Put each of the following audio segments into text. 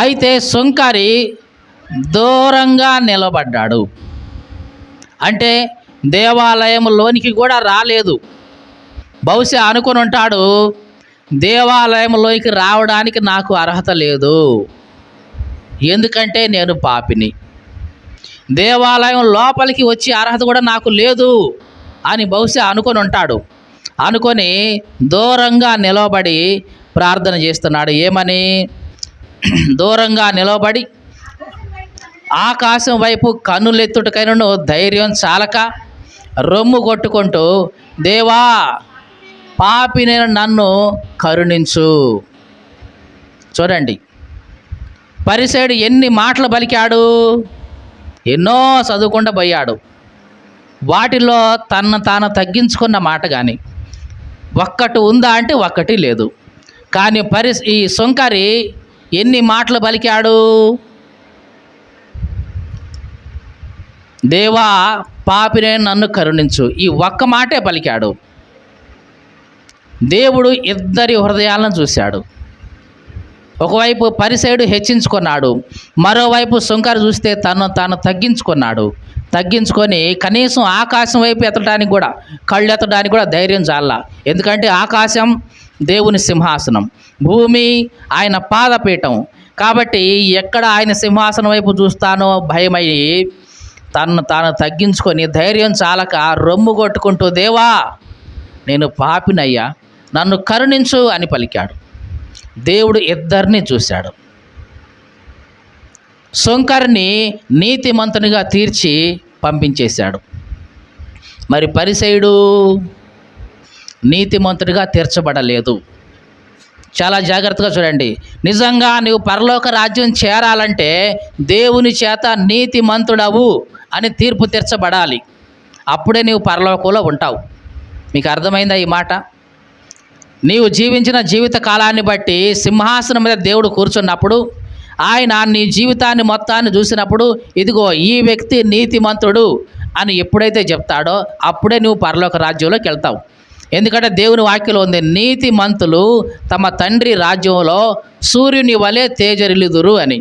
అయితే సుంకరి దూరంగా నిలబడ్డాడు. అంటే దేవాలయంలోనికి కూడా రాలేదు. బహుశా అనుకుని ఉంటాడు, దేవాలయంలోకి రావడానికి నాకు అర్హత లేదు, ఎందుకంటే నేను పాపిని. దేవాలయం లోపలికి వచ్చే అర్హత కూడా నాకు లేదు అని బహుశా అనుకొని ఉంటాడు. అనుకొని దూరంగా నిలబడి ప్రార్థన చేస్తున్నాడు. ఏమని? దూరంగా నిలబడి ఆకాశం వైపు కన్నులెత్తుటకైనను ధైర్యం చాలక రొమ్ము కొట్టుకుంటూ, దేవా, పాపిని నన్ను కరుణించు. చూడండి, పరిసయుడు ఎన్ని మాటలు పలికాడు, ఎన్నో చదువుకుండా పోయాడు. వాటిలో తాను తగ్గించుకున్న మాట కానీ ఒక్కటి ఉందా అంటే ఒక్కటి లేదు. కానీ ఈ సుంకరి ఎన్ని మాటలు పలికాడు? దేవా, పాపినే నన్ను కరుణించు, ఈ ఒక్క మాటే పలికాడు. దేవుడు ఇద్దరి హృదయాలను చూశాడు. ఒకవైపు పరిసయుడు హెచ్చించుకున్నాడు, మరోవైపు సుంకరి చూస్తే తాను తగ్గించుకొని కనీసం ఆకాశం వైపు ఎత్తడానికి కూడా, కళ్ళు ఎత్తడానికి కూడా ధైర్యం చాల. ఎందుకంటే ఆకాశం దేవుని సింహాసనం, భూమి ఆయన పాదపీఠం. కాబట్టి ఎక్కడ ఆయన సింహాసనం వైపు చూస్తానో భయమయ్యి తాను తగ్గించుకొని ధైర్యం చాలక రొమ్ము కొట్టుకుంటూ, దేవా, నేను పాపినయ్యా, నన్ను కరుణించు అని పలికాడు. దేవుడు ఇద్దరిని చూశాడు. సుంకరిని నీతిమంతునిగా తీర్చి పంపించేశాడు. మరి పరిసయుడు నీతిమంతుడిగా తీర్చబడలేదు. చాలా జాగ్రత్తగా చూడండి. నిజంగా నువ్వు పరలోక రాజ్యం చేరాలంటే దేవుని చేత నీతిమంతుడవు అని తీర్పు తీర్చబడాలి. అప్పుడే నీవు పరలోకంలో ఉంటావు. మీకు అర్థమైందా ఈ మాట? నీవు జీవించిన జీవిత కాలాన్ని బట్టి సింహాసనం మీద దేవుడు కూర్చున్నప్పుడు, ఆయన నీ జీవితాన్ని మొత్తాన్ని చూసినప్పుడు, ఇదిగో ఈ వ్యక్తి నీతిమంతుడు అని ఎప్పుడైతే చెప్తాడో అప్పుడే నువ్వు పరలోక రాజ్యంలోకి వెళ్తావు. ఎందుకంటే దేవుని వాక్యంలో ఉంది, నీతిమంతులు తమ తండ్రి రాజ్యంలో సూర్యుని వలె తేజరిల్లుదురు అని.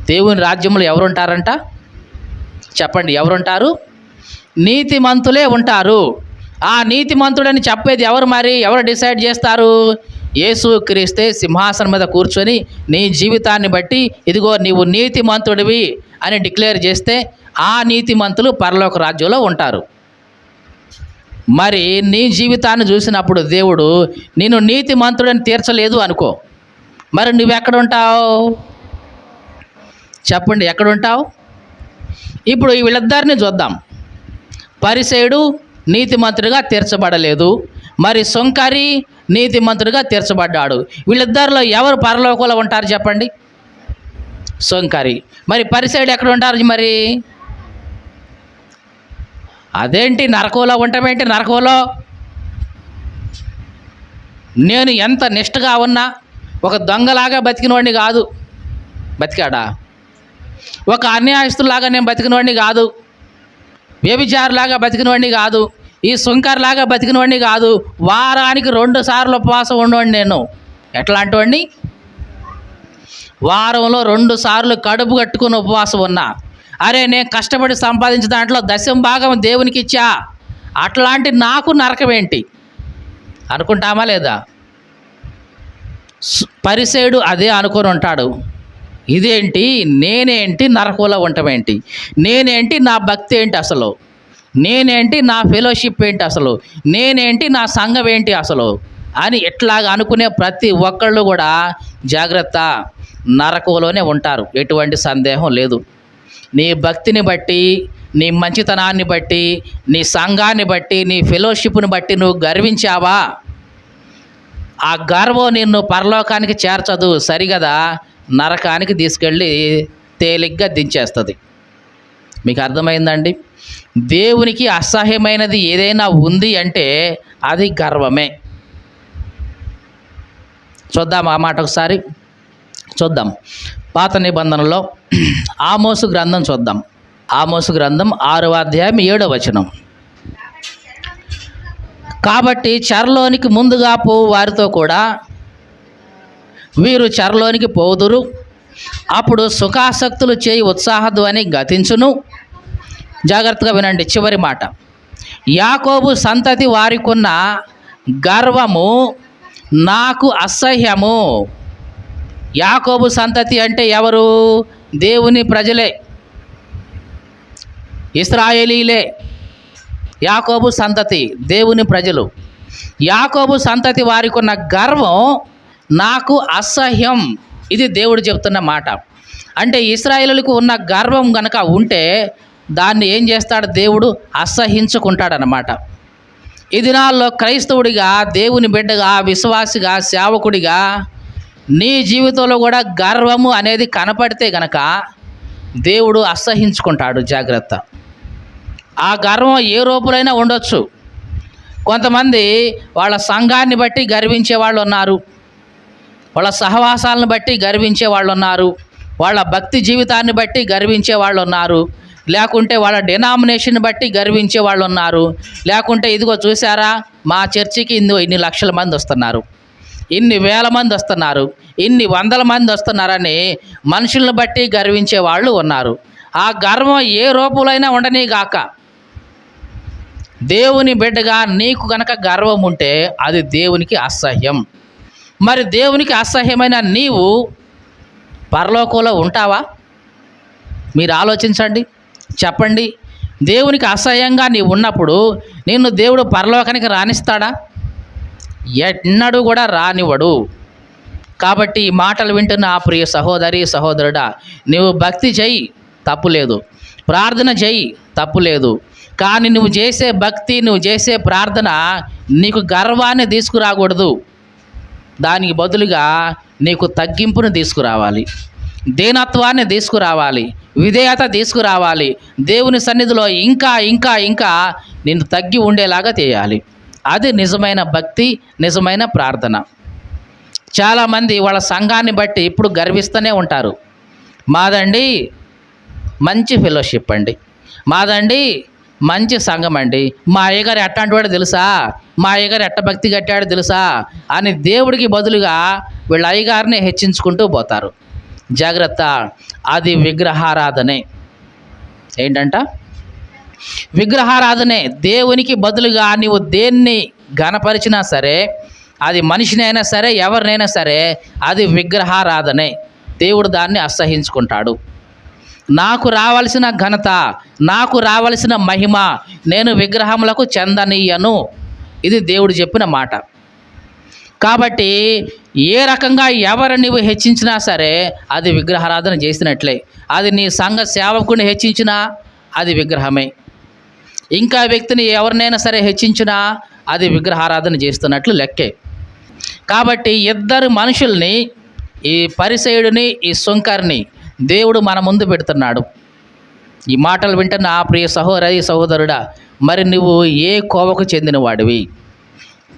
దేవుని రాజ్యంలో ఎవరుంటారంట? చెప్పండి, ఎవరుంటారు? నీతిమంతులే ఉంటారు. ఆ నీతిమంతుడని చెప్పేది ఎవరు? మరి ఎవరు డిసైడ్ చేస్తారు? యేసుక్రీస్తే సింహాసనం మీద కూర్చొని నీ జీవితాన్ని బట్టి, ఇదిగో నీవు నీతిమంతుడివి అని డిక్లేర్ చేస్తే ఆ నీతిమంతులు పరలోక రాజ్యంలో ఉంటారు. మరి నీ జీవితాన్ని చూసినప్పుడు దేవుడు నిన్ను నీతిమంతుడని తీర్చలేదు అనుకో, మరి నువ్వెక్కడ ఉంటావు? చెప్పండి, ఎక్కడుంటావు? ఇప్పుడు వీళ్ళిద్దరిని చూద్దాం. పరిసయుడు నీతిమంతుడిగా తీర్చబడలేదు, మరి సుంకరి నీతిమంతుడిగా తీర్చబడ్డాడు. వీళ్ళిద్దరిలో ఎవరు పరలోకంలో ఉంటారు చెప్పండి? సుంకరి. మరి పరిసయుడు ఎక్కడ ఉంటారు? మరి అదేంటి, నరకంలో ఉంటామేంటి? నరకంలో నేను ఎంత నిష్ఠగా ఉన్నా, ఒక దొంగలాగా బతికినవాడిని కాదు. బతికాడా? ఒక అన్యాయస్తులాగా నేను బతికినవాడిని కాదు. వ్యభిచారులాగా బతికినవాడిని కాదు. ఈ సుంకర్లాగా బతికినవాడిని కాదు. వారానికి 2 సార్లు ఉపవాసం ఉండేవాడిని నేను. ఎట్లాంటి వాడిని? వారంలో 2 సార్లు కడుపు కట్టుకుని ఉపవాసం ఉన్నా. అరే, నేను కష్టపడి సంపాదించిన దాంట్లో 10వ భాగం దేవునికి ఇచ్చా. అట్లాంటి నాకు నరకం ఏంటి అనుకుంటామా లేదా? పరిసయుడు అదే అనుకొని ఉంటాడు. ఇదేంటి, నేనేంటి నరకంలో ఉండటమేంటి, నేనేంటి నా భక్తి ఏంటి అసలు, నేనేంటి నా ఫెలోషిప్ ఏంటి అసలు, నేనేంటి నా సంఘం ఏంటి అసలు అని ఎట్లాగా అనుకునే ప్రతి ఒక్కళ్ళు కూడా జాగ్రత్త, నరకంలోనే ఉంటారు, ఎటువంటి సందేహం లేదు. నీ భక్తిని బట్టి, నీ మంచితనాన్ని బట్టి, నీ సంఘాన్ని బట్టి, నీ ఫెలోషిప్ని బట్టి నువ్వు గర్వించావా, ఆ గర్వం నిన్ను పరలోకానికి చేర్చదు, సరిగదా, నరకానికి తీసుకెళ్ళి తేలిగ్గా దించేస్తుంది. మీకు అర్థమైందండి? దేవునికి అసహ్యమైనది ఏదైనా ఉంది అంటే అది గర్వమే. చూద్దాం ఆ మాట ఒకసారి చూద్దాం. పాత నిబంధనలో ఆమోసు గ్రంథం చూద్దాం. ఆమోసు గ్రంథం 6వ అధ్యాయం 7వ వచనం. కాబట్టి చెరలోనికి ముందుగా పోవు వారితో కూడా వీరు చెరలోనికి పోదురు. అప్పుడు సుఖాసక్తులు చేయి ఉత్సాహధ్వని గతించును. జాగ్రత్తగా వినండి చివరి మాట. యాకోబు సంతతి వారికున్న గర్వము నాకు అసహ్యము. యాకోబు సంతతి అంటే ఎవరు? దేవుని ప్రజలే, ఇశ్రాయేలీలే. యాకోబు సంతతి దేవుని ప్రజలు. యాకోబు సంతతి వారికి ఉన్న గర్వం నాకు అసహ్యం. ఇది దేవుడు చెప్తున్న మాట. అంటే ఇశ్రాయేలులకు ఉన్న గర్వం గనక ఉంటే దాన్ని ఏం చేస్తాడు? దేవుడు అసహించుకుంటాడనమాట. ఈ దినాల్లో క్రైస్తవుడిగా, దేవుని బిడ్డగా, విశ్వాసిగా, సేవకుడిగా నీ జీవితంలో కూడా గర్వము అనేది కనపడితే గనక దేవుడు అసహించుకుంటాడు. జాగ్రత్త. ఆ గర్వం ఏ రూపులైనా ఉండొచ్చు. కొంతమంది వాళ్ళ సంఘాన్ని బట్టి గర్వించే వాళ్ళు ఉన్నారు, వాళ్ళ సహవాసాలను బట్టి గర్వించే వాళ్ళు ఉన్నారు, వాళ్ళ భక్తి జీవితాన్ని బట్టి గర్వించే వాళ్ళు ఉన్నారు, లేకుంటే వాళ్ళ డినామినేషన్ బట్టి గర్వించే వాళ్ళు ఉన్నారు, లేకుంటే ఇదిగో చూసారా మా చర్చికి ఇన్ని లక్షల మంది వస్తున్నారు, ఇన్ని వేల మంది వస్తున్నారు, ఇన్ని వందల మంది వస్తున్నారని మనుషులను బట్టి గర్వించే వాళ్ళు ఉన్నారు. ఆ గర్వం ఏ రూపంలో ఉండని గాక, దేవుని బిడ్డగా నీకు గనక గర్వం ఉంటే అది దేవునికి అసహ్యం. మరి దేవునికి అసహ్యమైన నీవు పరలోకంలో ఉంటావా? మీరు ఆలోచించండి, చెప్పండి. దేవునికి అసహ్యంగా నీవు ఉన్నప్పుడు నిన్ను దేవుడు పరలోకానికి రానిస్తాడా? ఎన్నడూ కూడా రానివ్వడు. కాబట్టి ఈ మాటలు వింటున్న ఆ ప్రియ సహోదరి సహోదరుడా, నువ్వు భక్తి చెయ్యి, తప్పులేదు. ప్రార్థన చెయ్యి, తప్పులేదు. కానీ నువ్వు చేసే భక్తి, నువ్వు చేసే ప్రార్థన నీకు గర్వాన్ని తీసుకురాకూడదు. దానికి బదులుగా నీకు తగ్గింపును తీసుకురావాలి, దీనత్వాన్ని తీసుకురావాలి, విధేయత తీసుకురావాలి. దేవుని సన్నిధిలో ఇంకా ఇంకా ఇంకా నిన్ను తగ్గి ఉండేలాగా చేయాలి. అది నిజమైన భక్తి, నిజమైన ప్రార్థన. చాలామంది వాళ్ళ సంఘాన్ని బట్టి ఇప్పుడు గర్విస్తూనే ఉంటారు. మాదండి మంచి ఫెలోషిప్ అండి, మాదండి మంచి సంఘం అండి, మా అయ్యగారు ఎట్టాంటి వాడు తెలుసా, మా అయ్యగారు ఎట్ట భక్తి కట్టాడు తెలుసా అని దేవుడికి బదులుగా వీళ్ళ అయ్యగారిని హెచ్చించుకుంటూ పోతారు. జాగ్రత్త, అది విగ్రహారాధనే. ఏంటంట? విగ్రహారాధనే. దేవునికి బదులుగా నీవు దేన్ని ఘనపరిచినా సరే, అది మనిషినైనా సరే, ఎవరినైనా సరే, అది విగ్రహారాధనే. దేవుడు దాన్ని అసహించుకుంటాడు. నాకు రావాల్సిన ఘనత, నాకు రావాల్సిన మహిమ నేను విగ్రహములకు చెందనీయను. ఇది దేవుడు చెప్పిన మాట. కాబట్టి ఏ రకంగా ఎవరు నీవు హెచ్చించినా సరే అది విగ్రహారాధన చేసినట్లే. అది నీ సంఘ సేవకుని హెచ్చించినా అది విగ్రహమే. ఇంకా వ్యక్తిని ఎవరినైనా సరే హెచ్చించినా అది విగ్రహారాధన చేస్తున్నట్లు లెక్కే. కాబట్టి ఇద్దరు మనుషుల్ని, ఈ పరిసయుడిని, ఈ సుంకర్ని దేవుడు మన ముందు పెడుతున్నాడు. ఈ మాటలు వింటున్న ఆ ప్రియ సహోదరి సహోదరుడా, మరి నువ్వు ఏ కోవకు చెందిన వాడివి?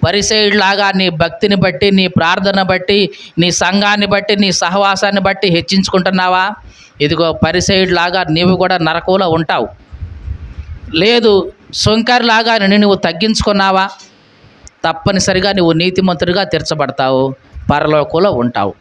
పరిసయుడిలాగా నీ భక్తిని బట్టి, నీ ప్రార్థన బట్టి, నీ సంఘాన్ని బట్టి, నీ సహవాసాన్ని బట్టి హెచ్చించుకుంటున్నావా? ఇదిగో పరిసయుడిలాగా నీవు కూడా నరకంలో ఉంటావు. లేదు, సుంకర్లాగా నువ్వు తగ్గించుకున్నావా? తప్పనిసరిగా నువ్వు నీతిమంతుడిగా తీర్చబడతావు, పరలోకంలో ఉంటావు.